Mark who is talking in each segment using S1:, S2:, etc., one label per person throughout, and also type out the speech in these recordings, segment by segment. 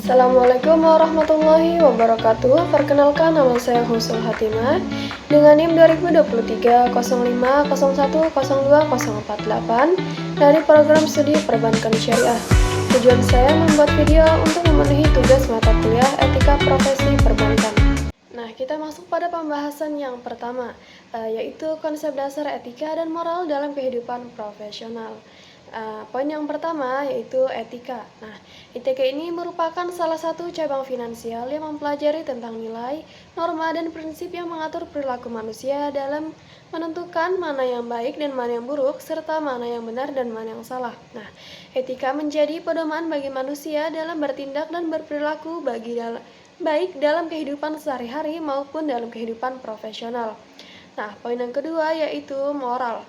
S1: Assalamualaikum warahmatullahi wabarakatuh. Perkenalkan, nama saya Husnul Hatimah dengan NIM 2023 05010248 dari program studi Perbankan Syariah. Tujuan saya membuat video untuk memenuhi tugas mata kuliah Etika Profesi Perbankan. Nah, kita masuk pada pembahasan yang pertama, yaitu konsep dasar etika dan moral dalam kehidupan profesional. Poin yang pertama yaitu etika. Nah, etika ini merupakan salah satu cabang finansial yang mempelajari tentang nilai, norma, dan prinsip yang mengatur perilaku manusia dalam menentukan mana yang baik dan mana yang buruk, serta mana yang benar dan mana yang salah. Nah, etika menjadi pedoman bagi manusia dalam bertindak dan berperilaku baik dalam kehidupan sehari-hari maupun dalam kehidupan profesional. Nah, poin yang kedua yaitu moral.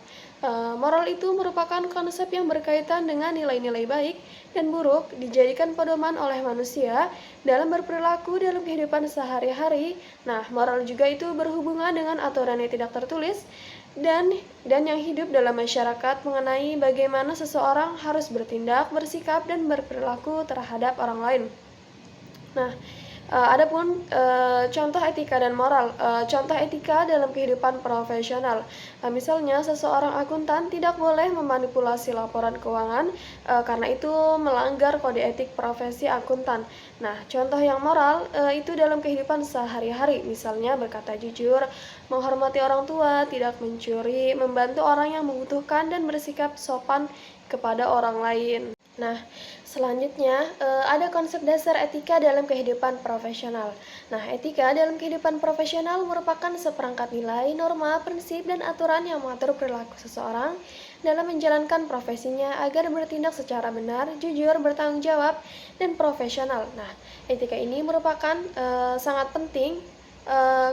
S1: Moral itu merupakan konsep yang berkaitan dengan nilai-nilai baik dan buruk dijadikan pedoman oleh manusia dalam berperilaku dalam kehidupan sehari-hari. Nah, moral juga itu berhubungan dengan aturan yang tidak tertulis dan yang hidup dalam masyarakat mengenai bagaimana seseorang harus bertindak, bersikap, dan berperilaku terhadap orang lain. Nah, adapun contoh etika dan moral, contoh etika dalam kehidupan profesional. Misalnya seseorang akuntan tidak boleh memanipulasi laporan keuangan karena itu melanggar kode etik profesi akuntan. Nah, contoh yang moral itu dalam kehidupan sehari-hari, misalnya berkata jujur, menghormati orang tua, tidak mencuri, membantu orang yang membutuhkan, dan bersikap sopan kepada orang lain. Nah, selanjutnya ada konsep dasar etika dalam kehidupan profesional. Nah, etika dalam kehidupan profesional merupakan seperangkat nilai, norma, prinsip, dan aturan yang mengatur perilaku seseorang dalam menjalankan profesinya agar bertindak secara benar, jujur, bertanggung jawab, dan profesional. Nah, etika ini merupakan sangat penting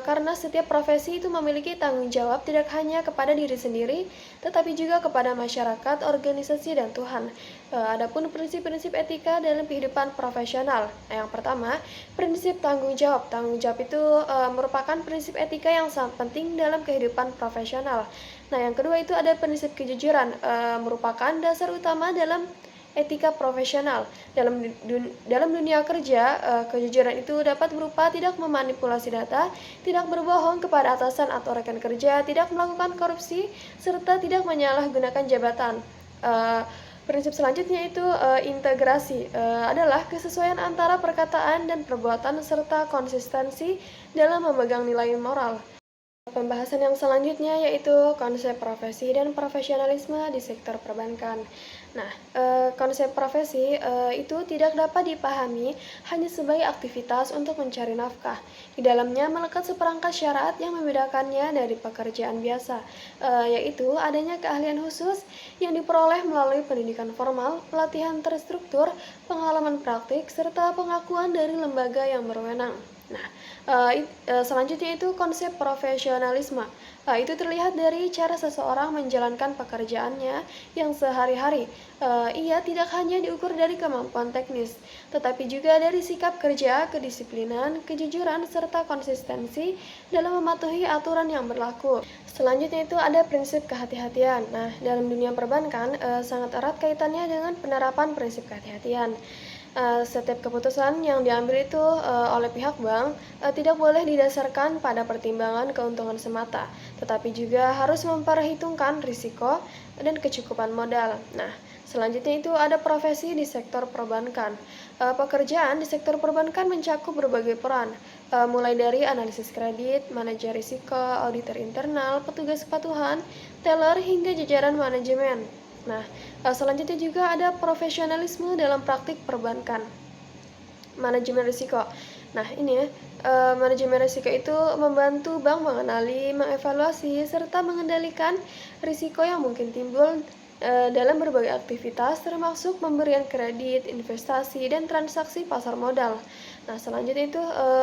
S1: karena setiap profesi itu memiliki tanggung jawab tidak hanya kepada diri sendiri, tetapi juga kepada masyarakat, organisasi, dan Tuhan. Adapun prinsip-prinsip etika dalam kehidupan profesional. Yang pertama, prinsip tanggung jawab. Tanggung jawab itu merupakan prinsip etika yang sangat penting dalam kehidupan profesional. Nah, yang kedua itu ada prinsip kejujuran, merupakan dasar utama dalam etika profesional. Dalam dunia kerja, kejujuran itu dapat berupa tidak memanipulasi data, tidak berbohong kepada atasan atau rekan kerja, tidak melakukan korupsi, serta tidak menyalahgunakan jabatan. Prinsip selanjutnya itu integrasi, adalah kesesuaian antara perkataan dan perbuatan serta konsistensi dalam memegang nilai moral. Pembahasan yang selanjutnya yaitu konsep profesi dan profesionalisme di sektor perbankan. Nah, konsep profesi itu tidak dapat dipahami hanya sebagai aktivitas untuk mencari nafkah. Di dalamnya melekat seperangkat syarat yang membedakannya dari pekerjaan biasa, yaitu adanya keahlian khusus yang diperoleh melalui pendidikan formal, pelatihan terstruktur, pengalaman praktik, serta pengakuan dari lembaga yang berwenang. Nah, selanjutnya itu konsep profesionalisme. Itu terlihat dari cara seseorang menjalankan pekerjaannya yang sehari-hari. Ia tidak hanya diukur dari kemampuan teknis, tetapi juga dari sikap kerja, kedisiplinan, kejujuran, serta konsistensi dalam mematuhi aturan yang berlaku. Selanjutnya itu ada prinsip kehati-hatian. Nah, dalam dunia perbankan sangat erat kaitannya dengan penerapan prinsip kehati-hatian. Setiap keputusan yang diambil itu oleh pihak bank tidak boleh didasarkan pada pertimbangan keuntungan semata, tetapi juga harus memperhitungkan risiko dan kecukupan modal. Nah, selanjutnya itu ada profesi di sektor perbankan. Pekerjaan di sektor perbankan mencakup berbagai peran, mulai dari analisis kredit, manajer risiko, auditor internal, petugas kepatuhan, teller, hingga jajaran manajemen. Nah, selanjutnya juga ada profesionalisme dalam praktik perbankan. Manajemen risiko. Nah, ini ya, manajemen risiko itu membantu bank mengenali, mengevaluasi, serta mengendalikan risiko yang mungkin timbul dalam berbagai aktivitas termasuk pemberian kredit, investasi, dan transaksi pasar modal. Nah, selanjutnya itu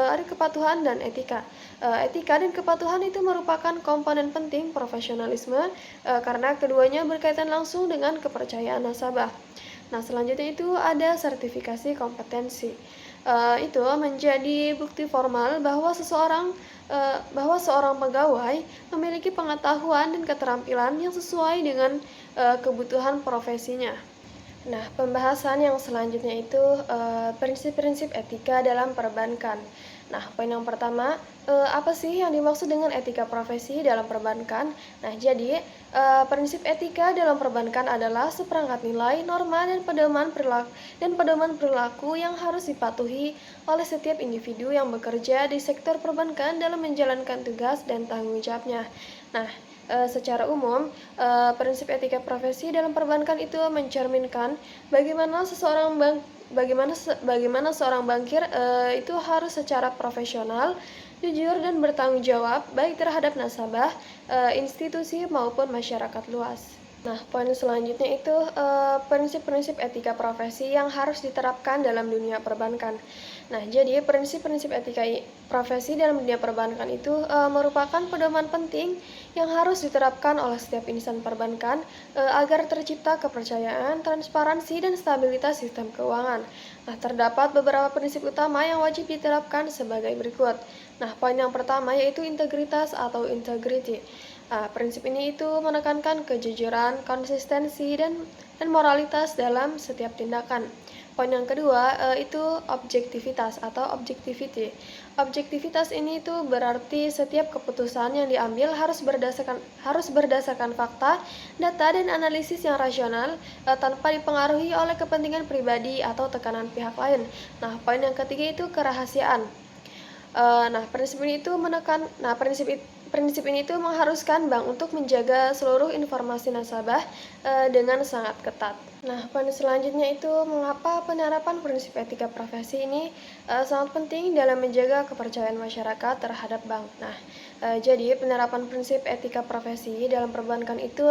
S1: ada kepatuhan dan etika. Etika dan kepatuhan itu merupakan komponen penting profesionalisme karena keduanya berkaitan langsung dengan kepercayaan nasabah. Nah, selanjutnya itu ada sertifikasi kompetensi. Itu menjadi bukti formal bahwa seorang pegawai memiliki pengetahuan dan keterampilan yang sesuai dengan kebutuhan profesinya. Nah, pembahasan yang selanjutnya itu prinsip-prinsip etika dalam perbankan. Nah, poin yang pertama, apa sih yang dimaksud dengan etika profesi dalam perbankan? Nah, jadi prinsip etika dalam perbankan adalah seperangkat nilai, norma, dan pedoman perilaku yang harus dipatuhi oleh setiap individu yang bekerja di sektor perbankan dalam menjalankan tugas dan tanggung jawabnya. Nah, secara umum, prinsip etika profesi dalam perbankan itu mencerminkan bagaimana seorang bankir itu harus secara profesional, jujur dan bertanggung jawab baik terhadap nasabah, institusi maupun masyarakat luas. Nah, poin selanjutnya itu prinsip-prinsip etika profesi yang harus diterapkan dalam dunia perbankan. Nah, jadi prinsip-prinsip etika profesi dalam dunia perbankan itu merupakan pedoman penting yang harus diterapkan oleh setiap insan perbankan agar tercipta kepercayaan, transparansi, dan stabilitas sistem keuangan. Nah, terdapat beberapa prinsip utama yang wajib diterapkan sebagai berikut. Nah, poin yang pertama yaitu integritas atau integrity. Prinsip ini itu menekankan kejujuran, konsistensi, dan moralitas dalam setiap tindakan. Poin yang kedua itu objektivitas atau objectivity. Objektivitas ini itu berarti setiap keputusan yang diambil harus berdasarkan fakta, data, dan analisis yang rasional tanpa dipengaruhi oleh kepentingan pribadi atau tekanan pihak lain. Nah, poin yang ketiga itu kerahasiaan. Prinsip ini tuh mengharuskan bank untuk menjaga seluruh informasi nasabah dengan sangat ketat. Nah, poin selanjutnya itu mengapa penerapan prinsip etika profesi ini sangat penting dalam menjaga kepercayaan masyarakat terhadap bank. Nah, jadi penerapan prinsip etika profesi dalam perbankan itu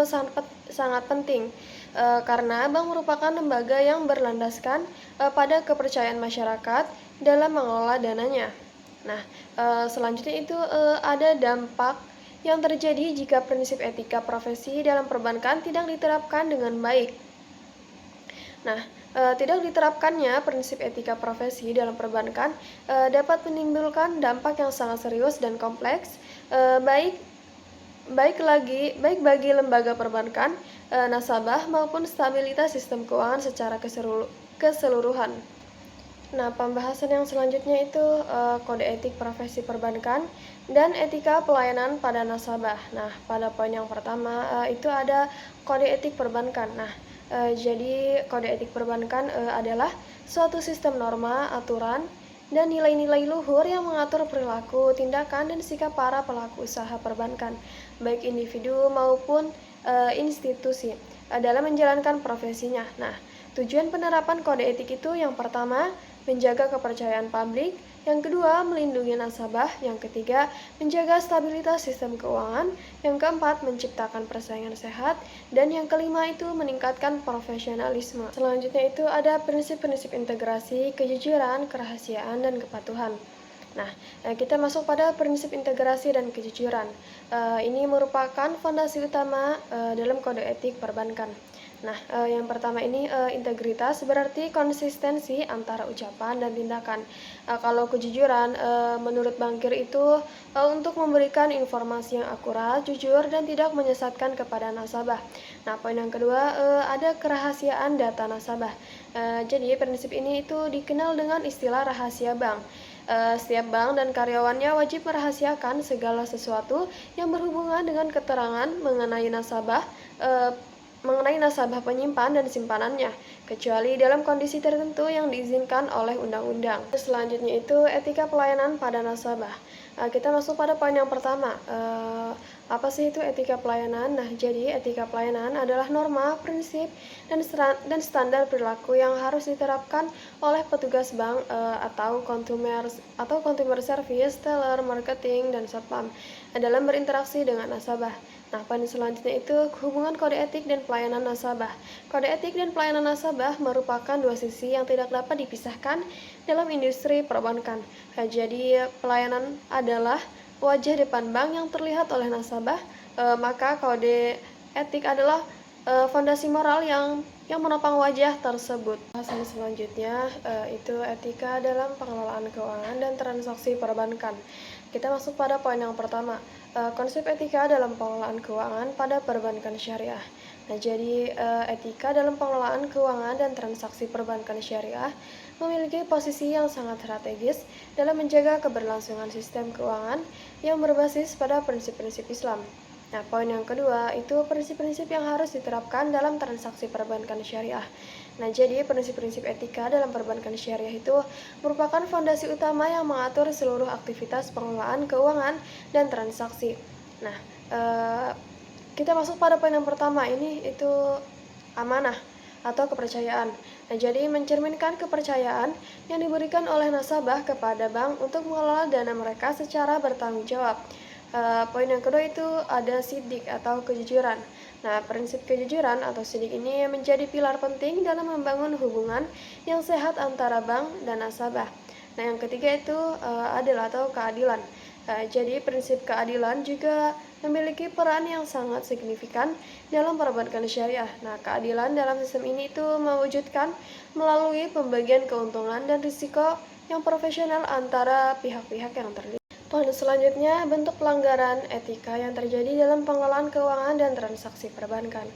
S1: sangat penting karena bank merupakan lembaga yang berlandaskan pada kepercayaan masyarakat dalam mengelola dananya. Nah, selanjutnya itu ada dampak yang terjadi jika prinsip etika profesi dalam perbankan tidak diterapkan dengan baik. Nah, tidak diterapkannya prinsip etika profesi dalam perbankan dapat menimbulkan dampak yang sangat serius dan kompleks, baik bagi lembaga perbankan, nasabah maupun stabilitas sistem keuangan secara keseluruhan. Nah, pembahasan yang selanjutnya itu kode etik profesi perbankan dan etika pelayanan pada nasabah. Nah, pada poin yang pertama itu ada kode etik perbankan. Nah, jadi kode etik perbankan adalah suatu sistem norma, aturan, dan nilai-nilai luhur yang mengatur perilaku, tindakan, dan sikap para pelaku usaha perbankan, baik individu maupun institusi, dalam menjalankan profesinya. Nah, tujuan penerapan kode etik itu yang pertama, menjaga kepercayaan publik, yang kedua, melindungi nasabah, yang ketiga, menjaga stabilitas sistem keuangan, yang keempat, menciptakan persaingan sehat, dan yang kelima itu meningkatkan profesionalisme. Selanjutnya itu ada prinsip-prinsip integrasi, kejujuran, kerahasiaan, dan kepatuhan. Nah, kita masuk pada prinsip integrasi dan kejujuran. Ini merupakan fondasi utama dalam kode etik perbankan. Nah, yang pertama ini integritas berarti konsistensi antara ucapan dan tindakan. Kalau kejujuran, menurut bankir itu untuk memberikan informasi yang akurat, jujur, dan tidak menyesatkan kepada nasabah. Nah, poin yang kedua ada kerahasiaan data nasabah. Jadi prinsip ini itu dikenal dengan istilah rahasia bank. Setiap bank dan karyawannya wajib merahasiakan segala sesuatu yang berhubungan dengan keterangan mengenai nasabah penyimpan dan simpanannya, kecuali dalam kondisi tertentu yang diizinkan oleh undang-undang. Selanjutnya itu etika pelayanan pada nasabah. Kita masuk pada poin yang pertama. Apa sih itu etika pelayanan? Nah, jadi etika pelayanan adalah norma, prinsip, dan standar perilaku yang harus diterapkan oleh petugas bank atau consumer service, teller, marketing, dan satpam dalam berinteraksi dengan nasabah. Nah, poin selanjutnya itu hubungan kode etik dan pelayanan nasabah. Kode etik dan pelayanan nasabah merupakan dua sisi yang tidak dapat dipisahkan dalam industri perbankan. Jadi, pelayanan adalah wajah depan bank yang terlihat oleh nasabah, maka kode etik adalah fondasi moral yang menopang wajah tersebut. Bahasan selanjutnya itu etika dalam pengelolaan keuangan dan transaksi perbankan. Kita masuk pada poin yang pertama, konsep etika dalam pengelolaan keuangan pada perbankan syariah. Nah, jadi etika dalam pengelolaan keuangan dan transaksi perbankan syariah memiliki posisi yang sangat strategis dalam menjaga keberlangsungan sistem keuangan yang berbasis pada prinsip-prinsip Islam. Nah, poin yang kedua itu prinsip-prinsip yang harus diterapkan dalam transaksi perbankan syariah. Nah, jadi prinsip-prinsip etika dalam perbankan syariah itu merupakan fondasi utama yang mengatur seluruh aktivitas pengelolaan keuangan dan transaksi. Nah, eh, kita masuk pada poin yang pertama, ini itu amanah atau kepercayaan. Nah, jadi mencerminkan kepercayaan yang diberikan oleh nasabah kepada bank untuk mengelola dana mereka secara bertanggung jawab. Poin yang kedua itu ada sidik atau kejujuran. Nah, prinsip kejujuran atau sidik ini menjadi pilar penting dalam membangun hubungan yang sehat antara bank dan nasabah. Nah, yang ketiga itu adil atau keadilan. Jadi prinsip keadilan juga memiliki peran yang sangat signifikan dalam perbankan syariah. Nah, keadilan dalam sistem ini itu mewujudkan melalui pembagian keuntungan dan risiko yang profesional antara pihak-pihak yang terlibat. Poin selanjutnya, bentuk pelanggaran etika yang terjadi dalam pengelolaan keuangan dan transaksi perbankan.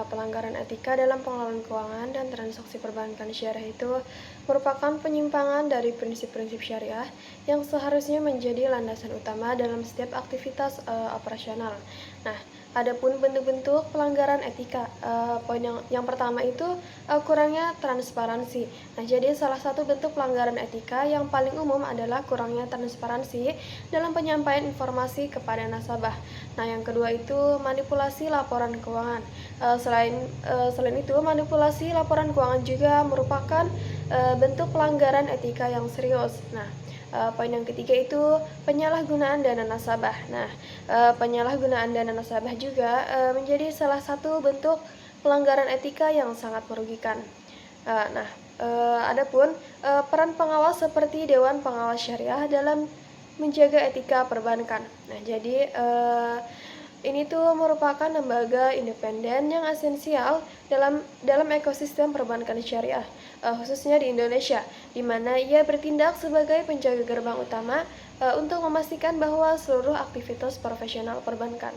S1: Pelanggaran etika dalam pengelolaan keuangan dan transaksi perbankan syariah itu merupakan penyimpangan dari prinsip-prinsip syariah yang seharusnya menjadi landasan utama dalam setiap aktivitas operasional. Nah, adapun bentuk-bentuk pelanggaran etika, poin yang pertama itu kurangnya transparansi. Nah, jadi salah satu bentuk pelanggaran etika yang paling umum adalah kurangnya transparansi dalam penyampaian informasi kepada nasabah. Nah, yang kedua itu manipulasi laporan keuangan. Selain itu, manipulasi laporan keuangan juga merupakan bentuk pelanggaran etika yang serius. Nah, poin yang ketiga itu penyalahgunaan dana nasabah. Nah, penyalahgunaan dana nasabah juga menjadi salah satu bentuk pelanggaran etika yang sangat merugikan. Adapun peran pengawas seperti Dewan Pengawas Syariah dalam menjaga etika perbankan. Nah, jadi ini tuh merupakan lembaga independen yang esensial dalam ekosistem perbankan syariah, khususnya di Indonesia, di mana ia bertindak sebagai penjaga gerbang utama untuk memastikan bahwa seluruh aktivitas profesional perbankan